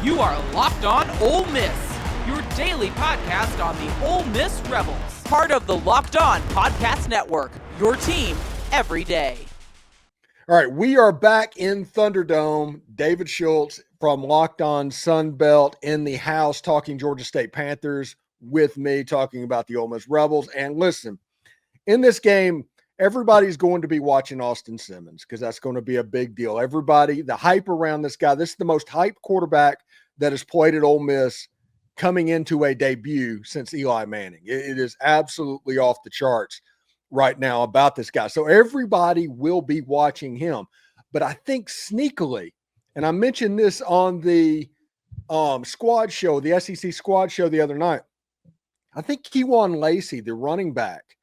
You are Locked On Ole Miss, your daily podcast on the Ole Miss Rebels. Part of the Locked On Podcast Network, your team every day. All right, we are back in Thunderdome. David Schultz from Locked On Sunbelt in the house talking Georgia State Panthers with me, talking about the Ole Miss Rebels. And listen, in this game, everybody's going to be watching Austin Simmons because that's going to be a big deal. Everybody, the hype around this guy, this is the most hyped quarterback that has played at Ole Miss coming into a debut since Eli Manning. It is absolutely off the charts right now about this guy. So everybody will be watching him. But I think sneakily, and I mentioned this on the squad show, the SEC squad show the other night, I think Kewan Lacy, the running back,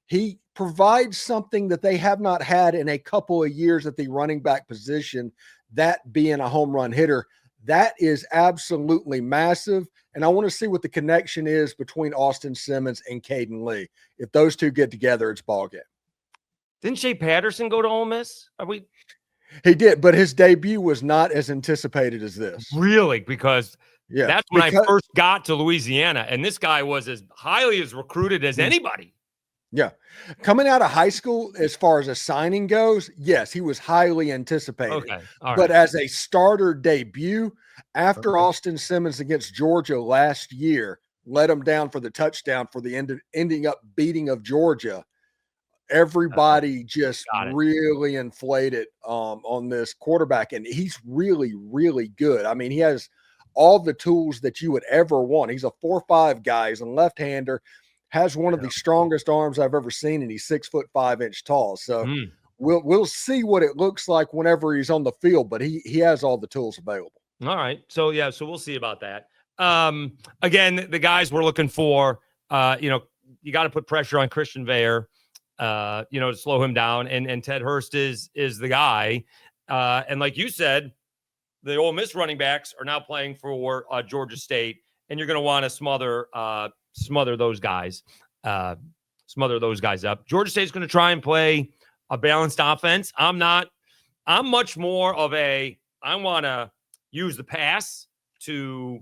he provides something that they have not had in a couple of years at the running back position, that being a home run hitter. That is absolutely massive. And I want to see what the connection is between Austin Simmons and Caden Lee. If those two get together, it's ball game. Didn't Shea Patterson go to Ole Miss? He did, but his debut was not as anticipated as this. Really? Because that's when I first got to Louisiana, and this guy was as highly as recruited as anybody. Yeah. Coming out of high school, as far as a signing goes, yes, he was highly anticipated. Okay. All right. But as a starter debut, after Austin Simmons against Georgia last year, let him down for the touchdown for the ending up beating of Georgia, everybody just really inflated on this quarterback. And he's really, really good. I mean, he has all the tools that you would ever want. He's a 4.5 guy. He's a left-hander. Has one of the strongest arms I've ever seen, and he's 6'5" tall. So we'll see what it looks like whenever he's on the field, but he has all the tools available. All right. So we'll see about that. Again, the guys we're looking for, you got to put pressure on Christian Veer, to slow him down. And Ted Hurst is the guy. And like you said, the Ole Miss running backs are now playing for Georgia State, and you're going to want to smother those guys up. Georgia State's going to try and play a balanced offense. I'm much more of I want to use the pass to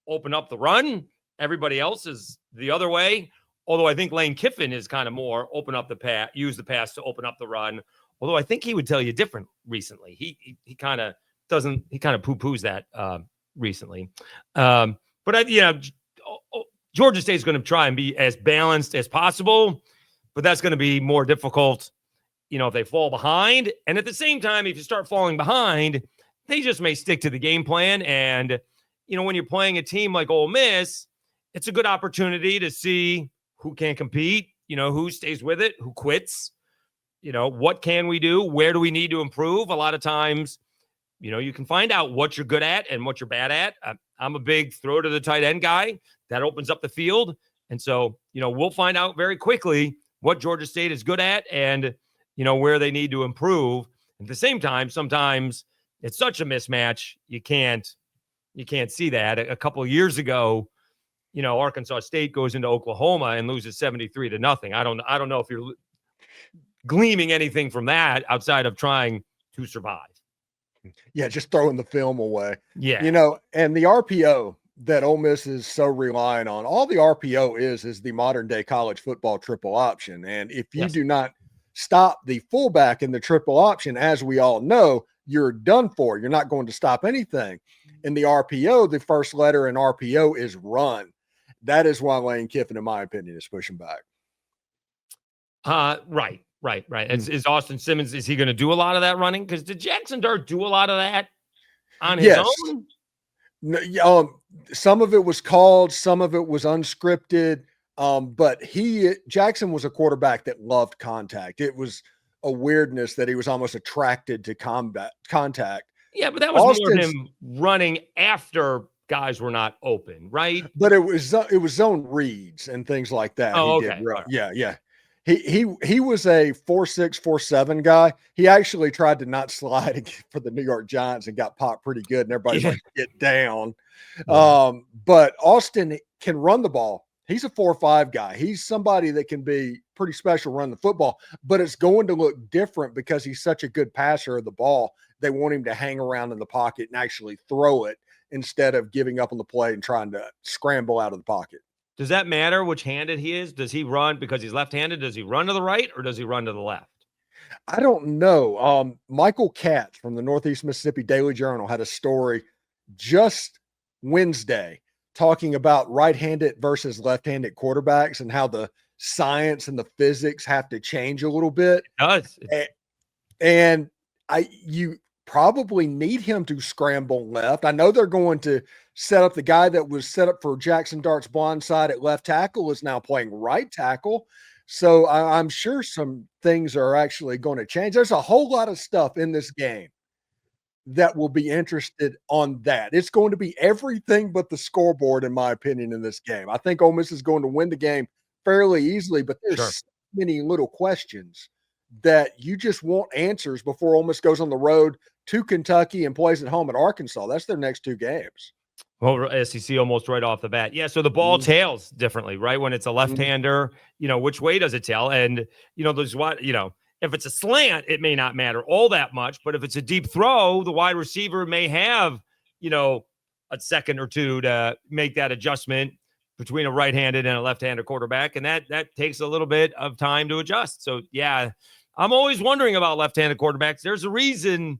open up the run. Everybody else is the other way. Although I think Lane Kiffin is kind of more use the pass to open up the run. Although I think he would tell you different recently. He kind of poo-poos that recently. Georgia State's going to try and be as balanced as possible, but that's going to be more difficult, if they fall behind. And at the same time, if you start falling behind, they just may stick to the game plan. And, when you're playing a team like Ole Miss, it's a good opportunity to see who can compete, who stays with it, who quits, what can we do? Where do we need to improve? A lot of times, you can find out what you're good at and what you're bad at. I'm a big throw to the tight end guy. That opens up the field. And so, we'll find out very quickly what Georgia State is good at and, where they need to improve. At the same time, sometimes it's such a mismatch. You can't see that. A couple of years ago, Arkansas State goes into Oklahoma and loses 73-0. I don't know if you're gleaming anything from that outside of trying to survive. Yeah, just throwing the film away. Yeah. And the RPO that Ole Miss is so reliant on, all the RPO is the modern day college football triple option. And if you do not stop the fullback in the triple option, as we all know, you're done for. You're not going to stop anything. In the RPO, the first letter in RPO is run. That is why Lane Kiffin, in my opinion, is pushing back. Right. Is Austin Simmons, is he going to do a lot of that running? Because did Jackson Dart do a lot of that on his own? No, some of it was called, some of it was unscripted. But Jackson was a quarterback that loved contact. It was a weirdness that he was almost attracted to contact. Yeah, but that was more him running after guys were not open, right? But it was zone reads and things like that. Oh, he okay. Did. Right. Yeah. He was a 4.6, 4.7 guy. He actually tried to not slide for the New York Giants and got popped pretty good. And everybody's like, get down. Yeah. But Austin can run the ball. He's a 4.5 guy. He's somebody that can be pretty special running the football, but it's going to look different because he's such a good passer of the ball. They want him to hang around in the pocket and actually throw it instead of giving up on the play and trying to scramble out of the pocket. Does that matter which handed he is? Does he run because he's left-handed? Does he run to the right or does he run to the left? I don't know. Michael Katz from the Northeast Mississippi Daily Journal had a story just Wednesday talking about right-handed versus left-handed quarterbacks and how the science and the physics have to change a little bit. It does. And you probably need him to scramble left. I know they're going to set up the guy that was set up for Jackson Dart's blind side at left tackle is now playing right tackle. So I'm sure some things are actually going to change. There's a whole lot of stuff in this game that will be interested on that. It's going to be everything but the scoreboard, in my opinion, in this game. I think Ole Miss is going to win the game fairly easily, but there's so many little questions that you just want answers before Ole Miss goes on the road to Kentucky and plays at home at Arkansas. That's their next two games. Well, SEC almost right off the bat. Yeah, so the ball tails differently, right? When it's a left-hander, which way does it tail? And, there's if it's a slant, it may not matter all that much. But if it's a deep throw, the wide receiver may have, a second or two to make that adjustment between a right-handed and a left-handed quarterback. And that takes a little bit of time to adjust. So, yeah, I'm always wondering about left-handed quarterbacks. There's a reason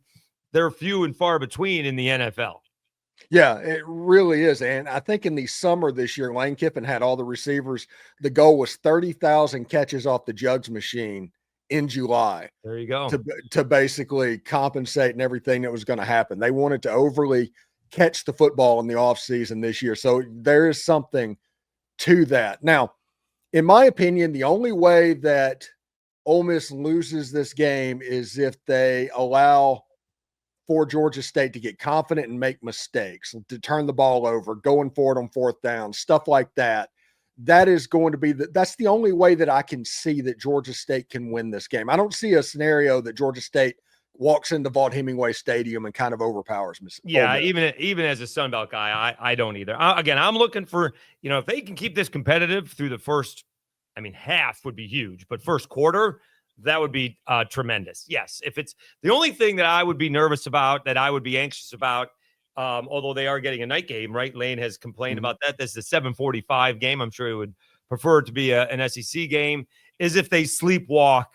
they're few and far between in the NFL. Yeah, it really is. And I think in the summer this year, Lane Kiffin had all the receivers. The goal was 30,000 catches off the Jugs machine in July. There you go. To basically compensate and everything that was going to happen. They wanted to overly catch the football in the offseason this year. So there is something to that. Now, in my opinion, the only way that Ole Miss loses this game is if they allow for Georgia State to get confident and make mistakes, to turn the ball over, going for it on fourth down, stuff like that. That is going to be that's the only way that I can see that Georgia State can win this game. I don't see a scenario that Georgia State walks into Vaught-Hemingway Stadium and kind of overpowers Miss. Yeah, even as a Sun Belt guy, I don't either. Again, I'm looking for, if they can keep this competitive through the first, half would be huge, but first quarter, that would be tremendous. Yes, if it's the only thing that I would be nervous about, that I would be anxious about, although they are getting a night game, right? Lane has complained about that. This is a 7:45 game. I'm sure he would prefer it to be an SEC game, is if they sleepwalk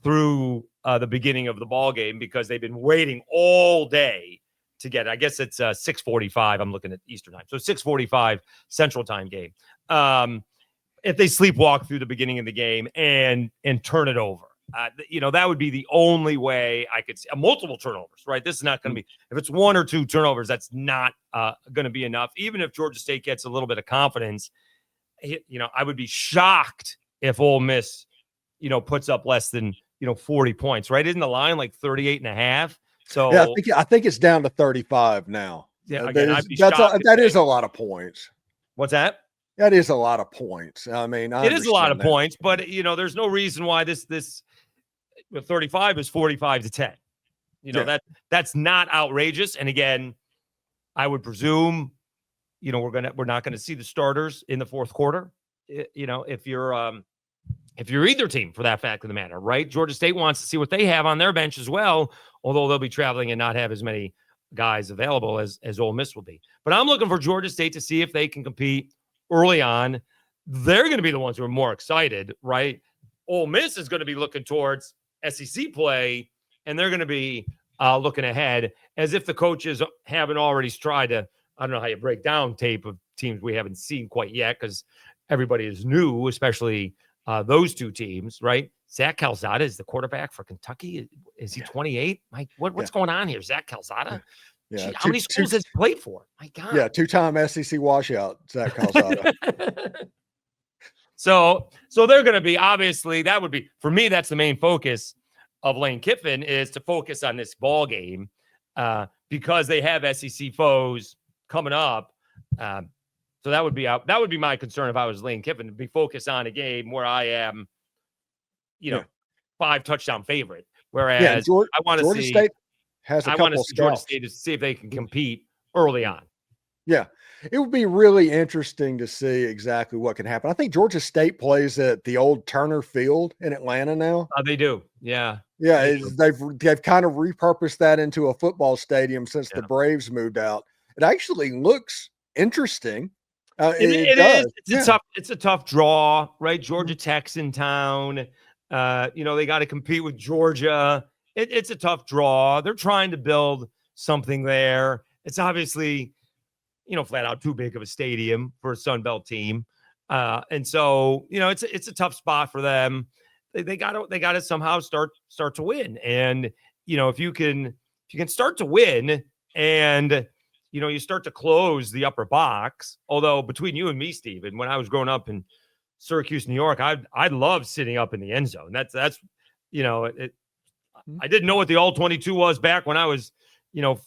through the beginning of the ball game because they've been waiting all day to get it. I guess it's 6:45. I'm looking at Eastern time. So 6:45 Central time game. If they sleepwalk through the beginning of the game and turn it over. That would be the only way I could see multiple turnovers, right? This is not going to be, if it's one or two turnovers, that's not going to be enough. Even if Georgia State gets a little bit of confidence, I would be shocked if Ole Miss, puts up less than, 40 points, right? Isn't the line like 38.5? So yeah, I think it's down to 35 now. Yeah, again, that is a lot of points. What's that? That is a lot of points. It is a lot of points, but there's no reason why this 35 is 45-10. That's not outrageous. And again, I would presume, we're not going to see the starters in the fourth quarter. If you're either team, for that fact of the matter, right? Georgia State wants to see what they have on their bench as well, although they'll be traveling and not have as many guys available as Ole Miss will be. But I'm looking for Georgia State to see if they can compete early on. They're going to be the ones who are more excited, right? Ole Miss is going to be looking towards SEC play, and they're going to be looking ahead as if the coaches haven't already tried to, I don't know how you break down tape of teams we haven't seen quite yet because everybody is new, especially those two teams, right? Zach Calzada is the quarterback for Kentucky. Is he 28? Mike, what's going on here? Zach Calzada? Yeah. How many schools has he played for? My God. Yeah, two-time SEC washout, Zach Calzada. So they're going to be, obviously, that would be, for me, that's the main focus of Lane Kiffin, is to focus on this ball game because they have SEC foes coming up. So that would be my concern if I was Lane Kiffin, to be focused on a game where I am, 5 touchdown favorite. Whereas I want to see State has a couple of Georgia State to see if they can compete early on. Yeah. It would be really interesting to see exactly what can happen. I think Georgia State plays at the old Turner Field in Atlanta now. They do. Yeah. Yeah. They've kind of repurposed that into a football stadium since the Braves moved out. it actually looks interesting. It does. is. It's a tough draw, right? Georgia Tech's in town. They got to compete with Georgia. It's a tough draw. They're trying to build something there. It's obviously, flat out too big of a stadium for a Sun Belt team. And so, it's a tough spot for them. They got to somehow start to win. And, if you can start to win and, you start to close the upper box, although between you and me, Steven, when I was growing up in Syracuse, New York, I love sitting up in the end zone. That's I didn't know what the all-22 was back when I was,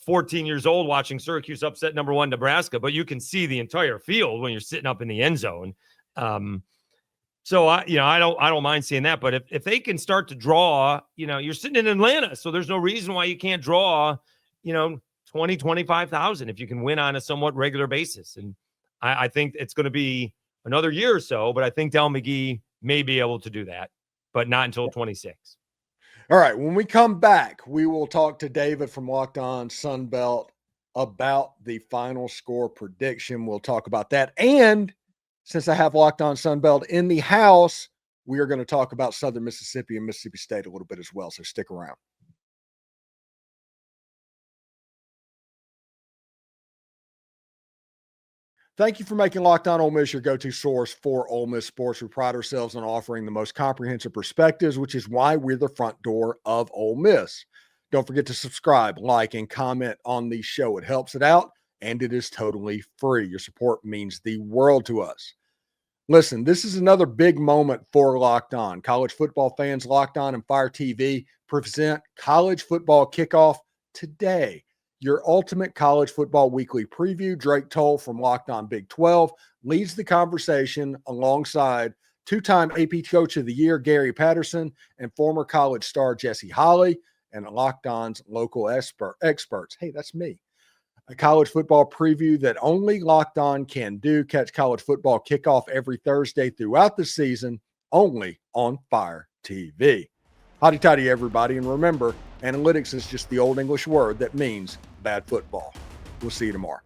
14 years old watching Syracuse upset number 1 Nebraska, but you can see the entire field when you're sitting up in the end zone. So I don't mind seeing that, but if they can start to draw, you're sitting in Atlanta, so there's no reason why you can't draw, 20, 25,000 if you can win on a somewhat regular basis. And I think it's going to be another year or so, but I think Del McGee may be able to do that, but not until 26. All right. When we come back, we will talk to David from Locked On Sun Belt about the final score prediction. We'll talk about that. And since I have Locked On Sun Belt in the house, we are going to talk about Southern Mississippi and Mississippi State a little bit as well. So stick around. Thank you for making Locked On Ole Miss your go-to source for Ole Miss sports. We pride ourselves on offering the most comprehensive perspectives, which is why we're the front door of Ole Miss. Don't forget to subscribe, like, and comment on the show. It helps it out, and it is totally free. Your support means the world to us. Listen, this is another big moment for Locked On. College football fans, Locked On and Fire TV present College Football Kickoff today. Your ultimate college football weekly preview. Drake Toll from Locked On Big 12 leads the conversation alongside two-time AP Coach of the Year Gary Patterson and former college star Jesse Holley and Locked On's local experts. Hey, that's me. A college football preview that only Locked On can do. Catch College Football Kickoff every Thursday throughout the season, only on Fire TV. Hotty-toddy, everybody. And remember, analytics is just the old English word that means bad football. We'll see you tomorrow.